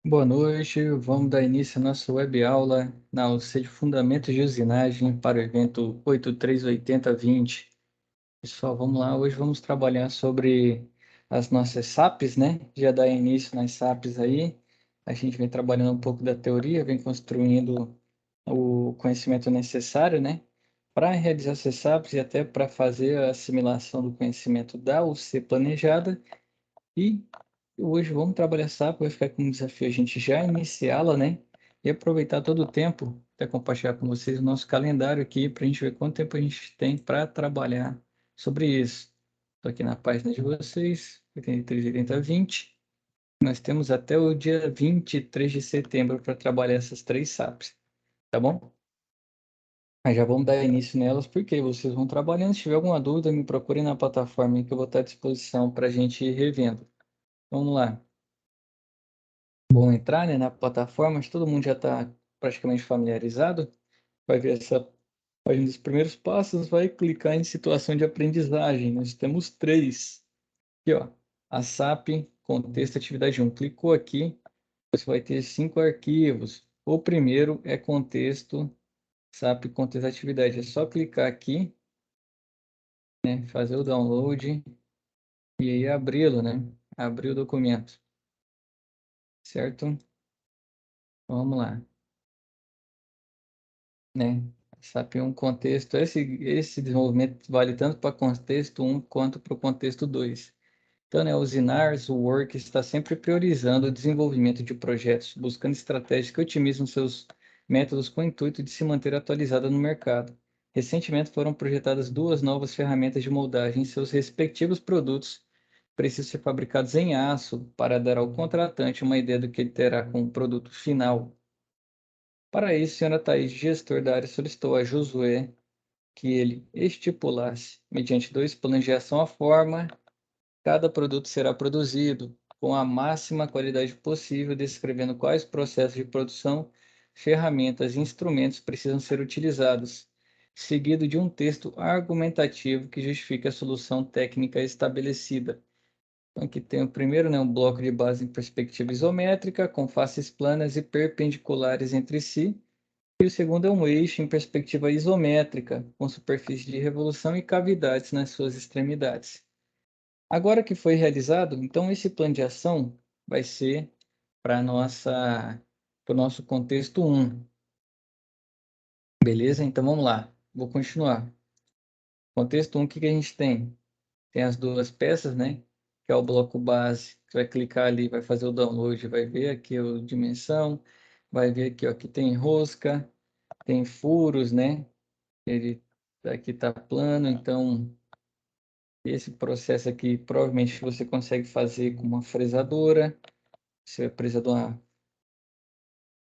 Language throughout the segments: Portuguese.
Boa noite, vamos dar início à nossa web aula na aula de Fundamentos de Usinagem para o evento 838020. Pessoal, vamos lá, hoje vamos trabalhar sobre as nossas SAPs, né? Já dar início nas SAPs aí, a gente vem trabalhando um pouco da teoria, vem construindo o conhecimento necessário, né? Para realizar essas SAPs e até para fazer a assimilação do conhecimento da UC planejada e hoje vamos trabalhar SAP, vai ficar com um desafio a gente já iniciá-la, né? E aproveitar todo o tempo, até compartilhar com vocês o nosso calendário aqui, para a gente ver quanto tempo a gente tem para trabalhar sobre isso. Estou aqui na página de vocês, 83, 80, 20. Nós temos até o dia 23 de setembro para trabalhar essas três SAPs, tá bom? Mas já vamos dar início nelas, porque vocês vão trabalhando. Se tiver alguma dúvida, me procurem na plataforma que eu vou estar à disposição para a gente ir revendo. Vamos lá. Bom entrar, né, na plataforma, todo mundo já está praticamente familiarizado. Vai ver essa página dos primeiros passos, vai clicar em situação de aprendizagem. Nós temos três. Aqui, ó, a SAP Contexto Atividade 1. Clicou aqui, você vai ter 5 arquivos. O primeiro é contexto SAP Contexto Atividade. É só clicar aqui, né, fazer o download e aí abri-lo, né? Abrir o documento, certo? Vamos lá, né? SAP é um contexto, esse desenvolvimento vale tanto para contexto um quanto para o contexto 2. Então, né, o Zinars, o Work está sempre priorizando o desenvolvimento de projetos, buscando estratégias que otimizam seus métodos com o intuito de se manter atualizada no mercado. Recentemente foram projetadas duas novas ferramentas de moldagem em seus respectivos produtos, precisam ser fabricados em aço para dar ao contratante uma ideia do que ele terá com o produto final. Para isso, a senhora Thaís, gestor da área, solicitou a Josué que ele estipulasse, mediante dois planos de ação, a forma cada produto será produzido com a máxima qualidade possível, descrevendo quais processos de produção, ferramentas e instrumentos precisam ser utilizados, seguido de um texto argumentativo que justifique a solução técnica estabelecida. Então, aqui tem o primeiro, né, um bloco de base em perspectiva isométrica, com faces planas e perpendiculares entre si. E o segundo é um eixo em perspectiva isométrica, com superfície de revolução e cavidades nas suas extremidades. Agora que foi realizado, então esse plano de ação vai ser para o nosso contexto um. Beleza? Então vamos lá. Vou continuar. Contexto um, o que que a gente tem? Tem as duas peças, né? Que é o bloco base. Você vai clicar ali, vai fazer o download, vai ver aqui a dimensão, vai ver aqui, ó, que tem rosca, tem furos, né? Ele aqui está plano, então esse processo aqui provavelmente você consegue fazer com uma fresadora. Você precisa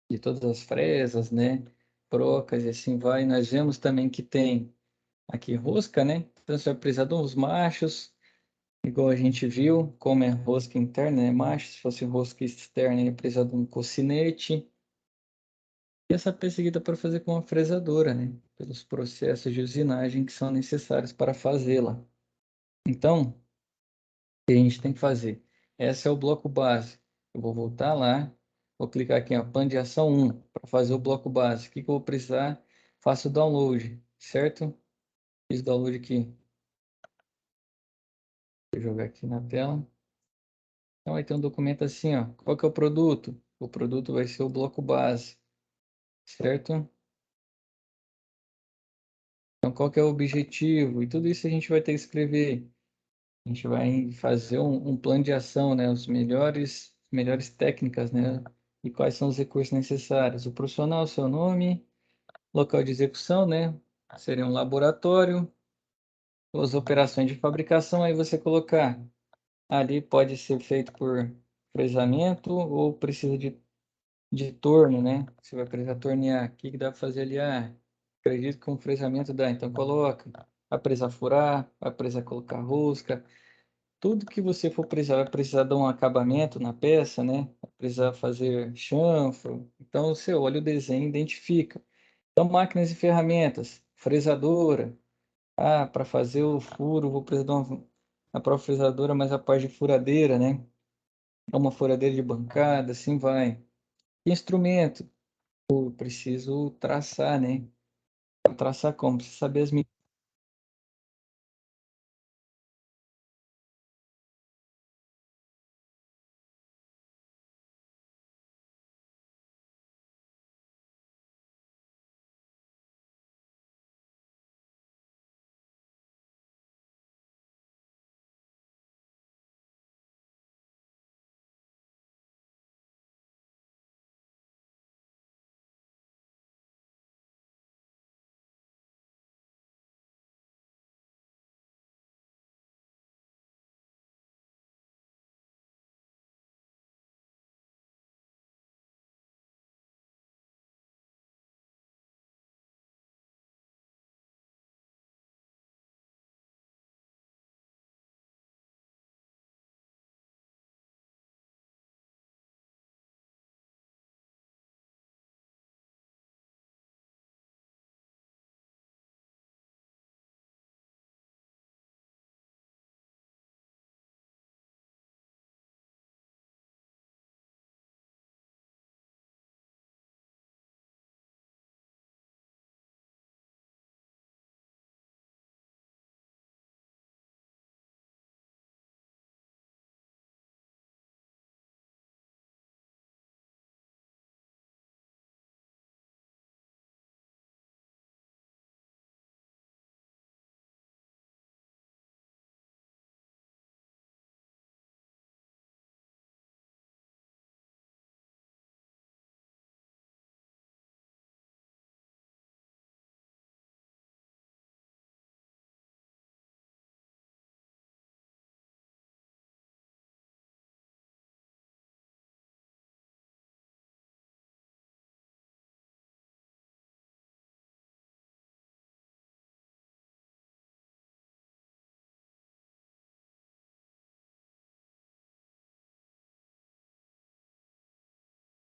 de todas as fresas, né? Brocas e assim vai. Nós vemos também que tem aqui rosca, né? Então você vai precisar de uns machos, igual a gente viu, como é rosca interna, é macho. Se fosse rosca externa, ele precisa de um cocinete. E essa perseguida para fazer com a fresadora, né? Pelos processos de usinagem que são necessários para fazê-la. Então, o que a gente tem que fazer? Esse é o bloco base. Eu vou voltar lá, vou clicar aqui, ó, plano de ação 1, para fazer o bloco base. O que que eu vou precisar? Faço o download, certo? Fiz o download aqui. Vou jogar aqui na tela. Então, vai ter um documento assim, ó. Qual que é o produto? O produto vai ser o bloco base, certo? Então, qual que é o objetivo? E tudo isso a gente vai ter que escrever. A gente vai fazer um plano de ação, né? Melhores técnicas, né? E quais são os recursos necessários. O profissional, seu nome, local de execução, né? Seria um laboratório. As operações de fabricação, aí você colocar ali pode ser feito por fresamento ou precisa de torno, né? Você vai precisar tornear. O que que dá para fazer ali? Ah, acredito que um fresamento dá. Então coloca. Vai precisar furar, vai precisar colocar rosca. Tudo que você for precisar, vai precisar de um acabamento na peça, né? Vai precisar fazer chanfro. Então você olha o desenho e identifica. Então máquinas e ferramentas, fresadora. Ah, para fazer o furo, vou precisar de uma própria fresadora, mas a parte de furadeira, né? É uma furadeira de bancada, assim vai. Instrumento, eu preciso traçar, né? Pra traçar como? Preciso saber as medidas.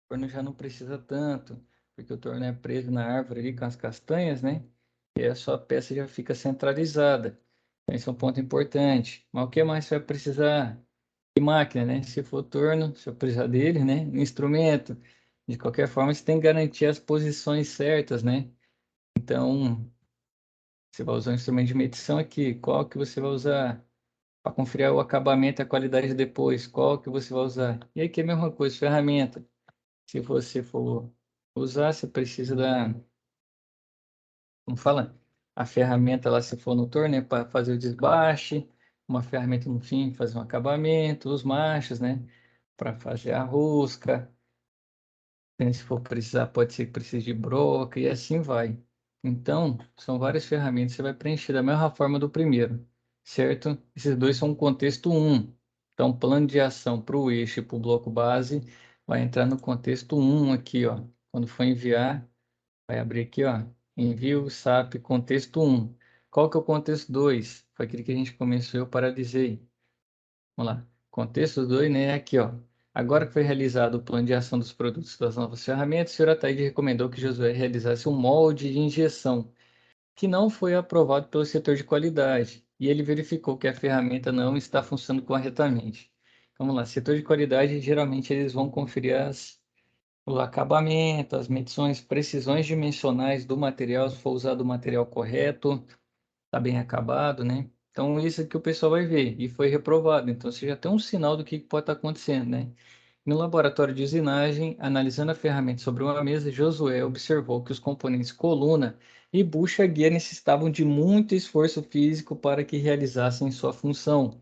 O torno já não precisa tanto, porque o torno é preso na árvore ali com as castanhas, né? E a sua peça já fica centralizada. Então, esse é um ponto importante. Mas o que mais você vai precisar? De máquina, né? Se for torno, se eu precisar dele, né? Instrumento. De qualquer forma, você tem que garantir as posições certas, né? Então, você vai usar um instrumento de medição aqui. Qual que você vai usar para conferir o acabamento e a qualidade depois? Qual que você vai usar? E aqui é a mesma coisa, ferramenta. Se você for usar, você precisa da, como fala? A ferramenta lá, se for no torno, né? Para fazer o desbaste. Uma ferramenta no fim, fazer um acabamento. Os machos, né? Para fazer a rosca. Se for precisar, pode ser que precise de broca e assim vai. Então, são várias ferramentas que você vai preencher da mesma forma do primeiro, certo? Esses dois são um contexto um. Então, plano de ação para o eixo e para o bloco base vai entrar no contexto um aqui, ó. Quando for enviar, vai abrir aqui, ó. Envio SAP contexto um. Qual que é o contexto 2? Foi aquele que a gente começou, eu paralisei. Vamos lá. Contexto 2, né? Aqui, ó. Agora que foi realizado o plano de ação dos produtos das novas ferramentas, o senhor Ataíde recomendou que Josué realizasse um molde de injeção, que não foi aprovado pelo setor de qualidade, e ele verificou que a ferramenta não está funcionando corretamente. Vamos lá. Setor de qualidade, geralmente eles vão conferir o acabamento, as medições, precisões dimensionais do material, se for usado o material correto, está bem acabado, né? Então, isso é que o pessoal vai ver, e foi reprovado. Então, você já tem um sinal do que pode estar acontecendo, né? No laboratório de usinagem, analisando a ferramenta sobre uma mesa, Josué observou que os componentes coluna e bucha guia necessitavam de muito esforço físico para que realizassem sua função.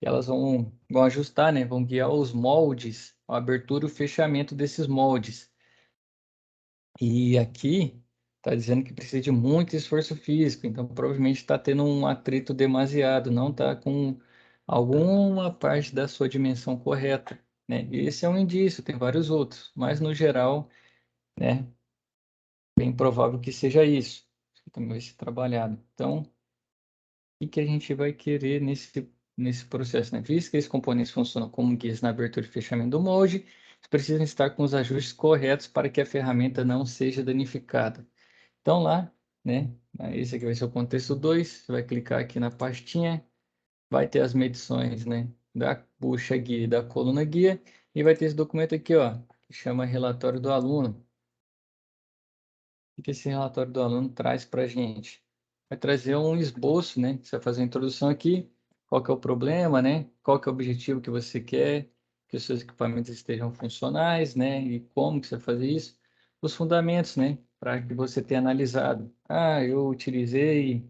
E elas vão ajustar, né? Vão guiar os moldes, a abertura e o fechamento desses moldes. E aqui está dizendo que precisa de muito esforço físico, então provavelmente está tendo um atrito demasiado, não está com alguma parte da sua dimensão correta, né? Esse é um indício, tem vários outros, mas no geral, né, bem provável que seja isso, que também vai ser trabalhado. Então, o que que a gente vai querer nesse processo, né? Visto que esses componentes funcionam como guias na abertura e fechamento do molde, eles precisam estar com os ajustes corretos para que a ferramenta não seja danificada. Então lá, né? Esse aqui vai ser o contexto 2. Você vai clicar aqui na pastinha, vai ter as medições, né? da bucha guia e da coluna guia, e vai ter esse documento aqui, ó, que chama relatório do aluno. O que esse relatório do aluno traz para a gente? Vai trazer um esboço, né? Você vai fazer a introdução aqui, qual que é o problema, né? Qual que é o objetivo que você quer, que os seus equipamentos estejam funcionais, né? E como que você vai fazer isso. Os fundamentos, né? Para que você tenha analisado. Ah, eu utilizei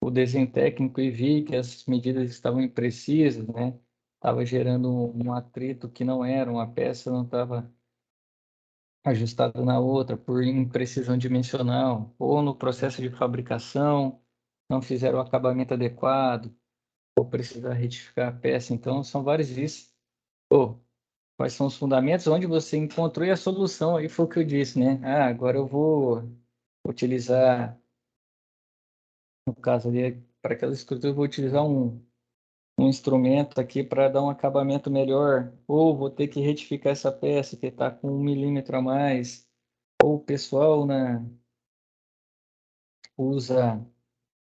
o desenho técnico e vi que as medidas estavam imprecisas, né? Estava gerando um atrito que não era, uma peça não estava ajustado na outra por imprecisão dimensional, ou no processo de fabricação, não fizeram o acabamento adequado, ou precisar retificar a peça. Então, são vários isso. Ou, quais são os fundamentos, onde você encontrou e a solução, aí foi o que eu disse, né? Ah, agora eu vou utilizar, no caso ali, para aquela estrutura, eu vou utilizar um instrumento aqui para dar um acabamento melhor, ou vou ter que retificar essa peça que está com 1 milímetro a mais, ou o pessoal usa,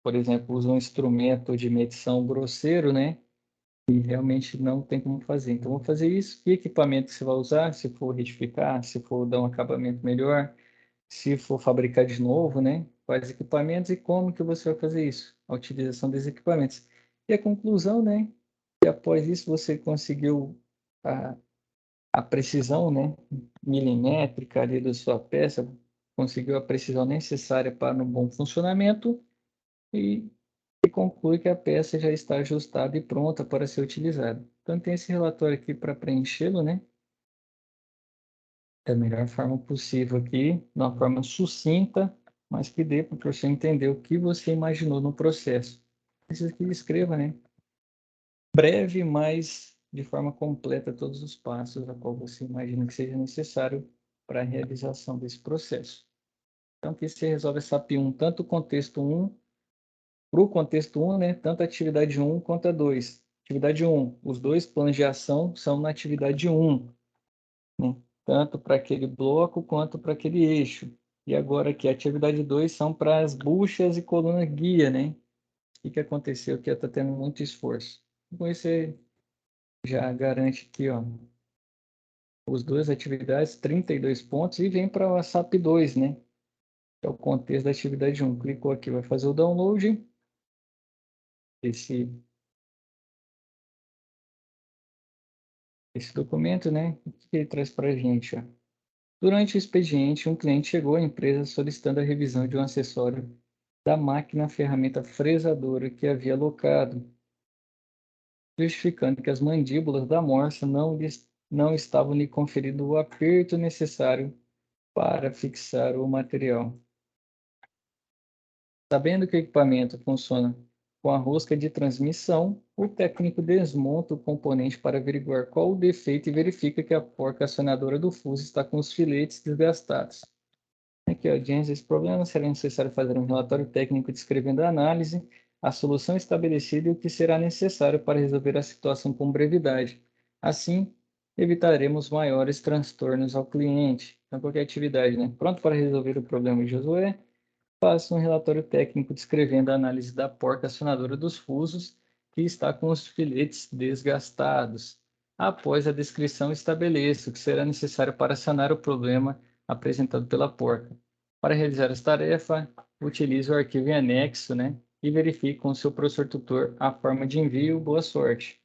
por exemplo, usa um instrumento de medição grosseiro, né? E realmente não tem como fazer. Então, vou fazer isso. Que equipamento você vai usar? Se for retificar, se for dar um acabamento melhor, se for fabricar de novo, né? Quais equipamentos e como que você vai fazer isso? A utilização desses equipamentos. E a conclusão, né? E após isso você conseguiu a, a precisão, né? Milimétrica ali da sua peça, conseguiu a precisão necessária para um bom funcionamento e conclui que a peça já está ajustada e pronta para ser utilizada. Então, tem esse relatório aqui para preenchê-lo, né? Da melhor forma possível aqui, de uma forma sucinta, mas que dê para você entender o que você imaginou no processo. Precisa que escreva, né? Breve, mas de forma completa todos os passos a qual você imagina que seja necessário para a realização desse processo. Então, aqui você resolve essa P1, tanto o contexto 1 para o contexto 1, né, tanto a atividade 1 quanto a 2. Atividade 1, os dois planos de ação são na atividade 1, né, tanto para aquele bloco quanto para aquele eixo. E agora aqui, a atividade 2 são para as buchas e coluna guia, né? O que aconteceu aqui? Está tendo muito esforço. Com isso, você já garante aqui, ó, as duas atividades, 32 pontos, e vem para a SAP 2, né? Que é o contexto da atividade 1. Clicou aqui, vai fazer o download. Esse documento, né? O que ele traz para a gente? Ó? Durante o expediente, um cliente chegou à empresa solicitando a revisão de um acessório da máquina ferramenta fresadora que havia alocado, justificando que as mandíbulas da morsa não estavam lhe conferindo o aperto necessário para fixar o material. Sabendo que o equipamento funciona com a rosca de transmissão, o técnico desmonta o componente para averiguar qual o defeito e verifica que a porca acionadora do fuso está com os filetes desgastados. Aqui, ó, diante desse problema, será necessário fazer um relatório técnico descrevendo a análise, a solução estabelecida e o que será necessário para resolver a situação com brevidade. Assim, evitaremos maiores transtornos ao cliente. Então, qualquer atividade, né? Pronto para resolver o problema de Josué? Faça um relatório técnico descrevendo a análise da porca acionadora dos fusos que está com os filetes desgastados. Após a descrição, estabeleça o que será necessário para sanar o problema apresentado pela porca. Para realizar essa tarefa, utilize o arquivo em anexo, né? E verifique com o seu professor tutor a forma de envio. Boa sorte.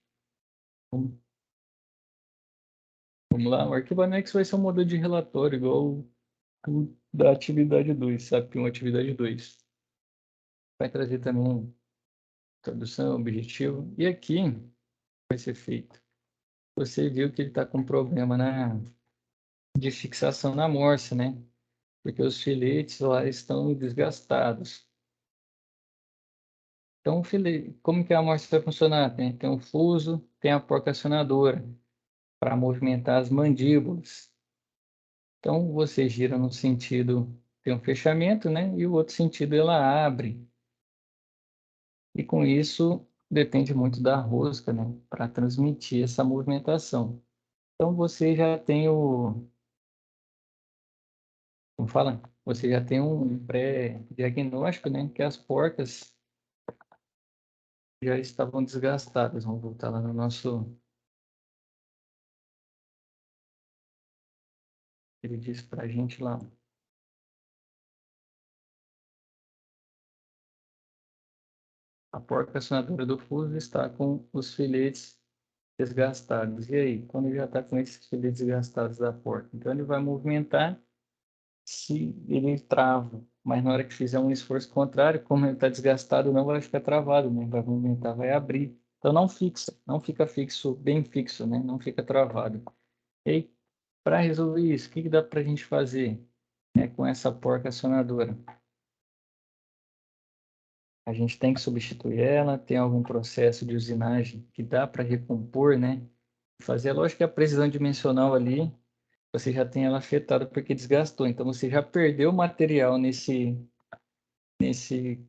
Vamos lá, o arquivo anexo vai ser um modelo de relatório, igual o da atividade 2, sabe? Uma atividade 2. Vai trazer também tradução, objetivo. E aqui vai ser feito. Você viu que ele está com problema de fixação na morsa, né? Porque os filetes lá estão desgastados. Então, como que a morsa vai funcionar? Tem um fuso, tem a porca acionadora para movimentar as mandíbulas. Então, você gira no sentido, tem um fechamento, né? E o outro sentido ela abre. E com isso, depende muito da rosca, né? Para transmitir essa movimentação. Então você já tem como fala? Você já tem um pré-diagnóstico, né? Que as porcas já estavam desgastadas. Vamos voltar lá no nosso Ele diz para a gente lá. A porca acionadora do fuso está com os filetes desgastados. E aí, quando ele já está com esses filetes desgastados da porca? Então, ele vai movimentar se ele trava. Mas na hora que fizer um esforço contrário, como ele está desgastado, não vai ficar travado, né? Vai movimentar, vai abrir. Então, não fixa, não fica fixo, bem fixo, né? Não fica travado. E aí, para resolver isso, o que dá para a gente fazer, né, com essa porca acionadora? A gente tem que substituir ela, tem algum processo de usinagem que dá para recompor, né? Fazer, lógico que a precisão dimensional ali, você já tem ela afetada porque desgastou, então você já perdeu material nesse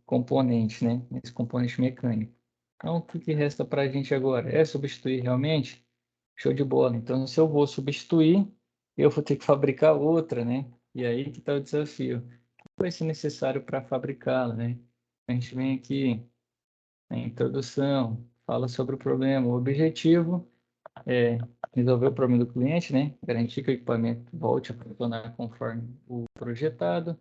componente, né? Nesse componente mecânico. Então, o que que resta para a gente agora? É substituir realmente? Show de bola. Então, se eu vou substituir, eu vou ter que fabricar outra, né? E aí que está o desafio. O que vai ser necessário para fabricá-la, né? A gente vem aqui na introdução, fala sobre o problema. O objetivo é resolver o problema do cliente, né? Garantir que o equipamento volte a funcionar conforme o projetado.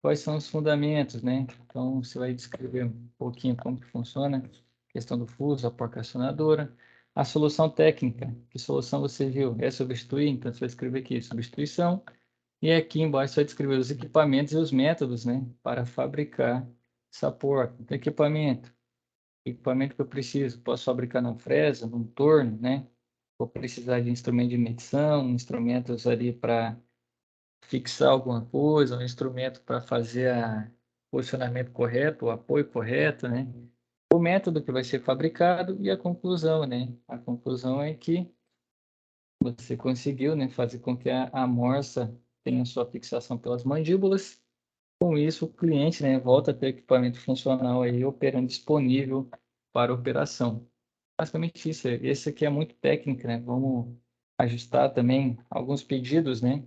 Quais são os fundamentos, né? Então, você vai descrever um pouquinho como que funciona a questão do fuso, a porca acionadora. A solução técnica, que solução você viu? É substituir? Então, você vai escrever aqui, substituição. E aqui embaixo você vai descrever os equipamentos e os métodos, né? Para fabricar essa porca. Então, equipamento que eu preciso, posso fabricar na fresa, num torno, né? Vou precisar de instrumento de medição, instrumentos ali para fixar alguma coisa, um instrumento para fazer o posicionamento correto, o apoio correto, né? O método que vai ser fabricado e a conclusão, né? A conclusão é que você conseguiu, né, fazer com que a morsa tenha sua fixação pelas mandíbulas. Com isso, o cliente, né, volta a ter equipamento funcional aí operando disponível para operação. Basicamente isso. Esse aqui é muito técnico, né? Vamos ajustar também alguns pedidos, né?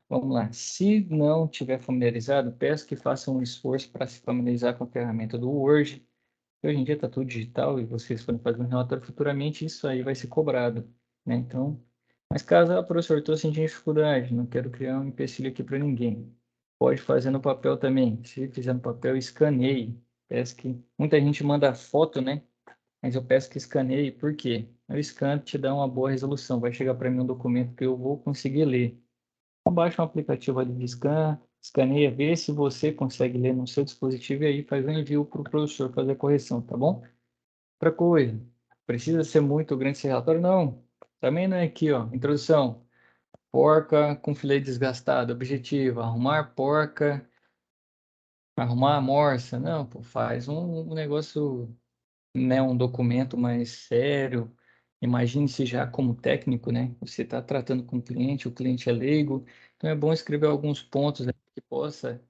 Vamos lá. Se não tiver familiarizado, peço que faça um esforço para se familiarizar com a ferramenta do Word. Hoje em dia está tudo digital e vocês forem fazer um relatório futuramente, isso aí vai ser cobrado, né? Então, mas caso, professor, estou sentindo dificuldade, não quero criar um empecilho aqui para ninguém. Pode fazer no papel também. Se fizer no papel, escaneie. Peço que muita gente manda foto, né? Mas eu peço que escaneie, por quê? O scan te dá uma boa resolução, vai chegar para mim um documento que eu vou conseguir ler. Então, baixa um aplicativo ali de scan, escaneia, vê se você consegue ler no seu dispositivo e aí faz o envio para o professor fazer a correção, tá bom? Outra coisa, precisa ser muito grande esse relatório? Não. Também não é aqui, ó, introdução. Porca com filé desgastado, objetivo, arrumar porca, arrumar a morsa. Não, pô, faz um negócio, né, um documento mais sério. Imagine-se já como técnico, né? Você está tratando com o cliente é leigo, então é bom escrever alguns pontos, né, que possa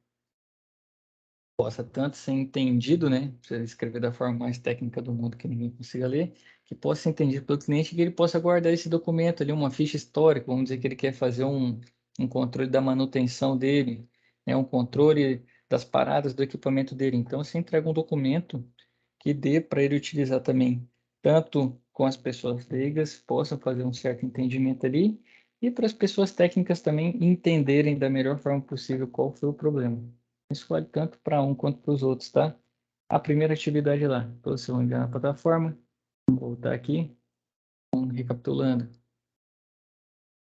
tanto ser entendido, né? Precisa escrever da forma mais técnica do mundo que ninguém consiga ler, que possa ser entendido pelo cliente e que ele possa guardar esse documento ali, uma ficha histórica, vamos dizer que ele quer fazer um controle da manutenção dele, né? Um controle das paradas do equipamento dele. Então, você entrega um documento que dê para ele utilizar também, tanto com as pessoas leigas, possam fazer um certo entendimento ali, e para as pessoas técnicas também entenderem da melhor forma possível qual foi o problema. Isso vale tanto para um quanto para os outros, tá? A primeira atividade lá, então, você vai enviar na plataforma, vou voltar aqui, recapitulando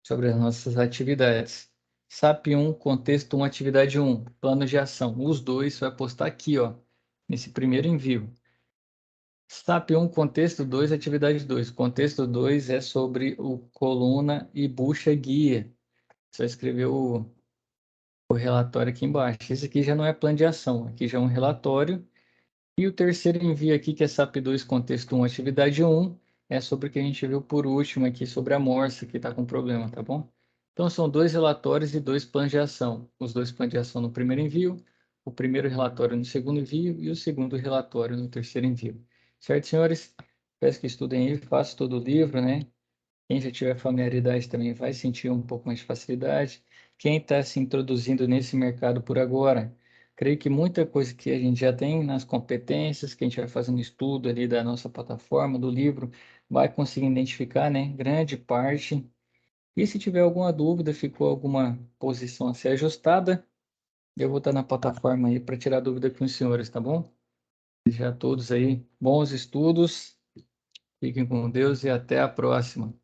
sobre as nossas atividades. SAP 1, contexto 1, atividade 1, plano de ação. Os dois você vai postar aqui, ó, nesse primeiro envio. SAP 1, contexto 2, atividade 2. Contexto 2 é sobre o coluna e bucha guia. Você vai escrever o relatório aqui embaixo. Esse aqui já não é plano de ação, aqui já é um relatório. E o terceiro envio aqui, que é SAP 2, contexto 1, atividade 1, é sobre o que a gente viu por último aqui, sobre a morsa, que está com problema, tá bom? Então, são dois relatórios e dois planos de ação. Os dois planos de ação no primeiro envio, o primeiro relatório no segundo envio e o segundo relatório no terceiro envio. Certo, senhores? Peço que estudem aí, façam todo o livro, né? Quem já tiver familiaridade também vai sentir um pouco mais de facilidade. Quem está se introduzindo nesse mercado por agora, creio que muita coisa que a gente já tem nas competências, que a gente vai fazendo estudo ali da nossa plataforma, do livro, vai conseguir identificar, né? Grande parte E se tiver alguma dúvida, ficou alguma posição a ser ajustada, eu vou estar na plataforma aí para tirar dúvida com os senhores, tá bom? Já todos aí, bons estudos, fiquem com Deus e até a próxima.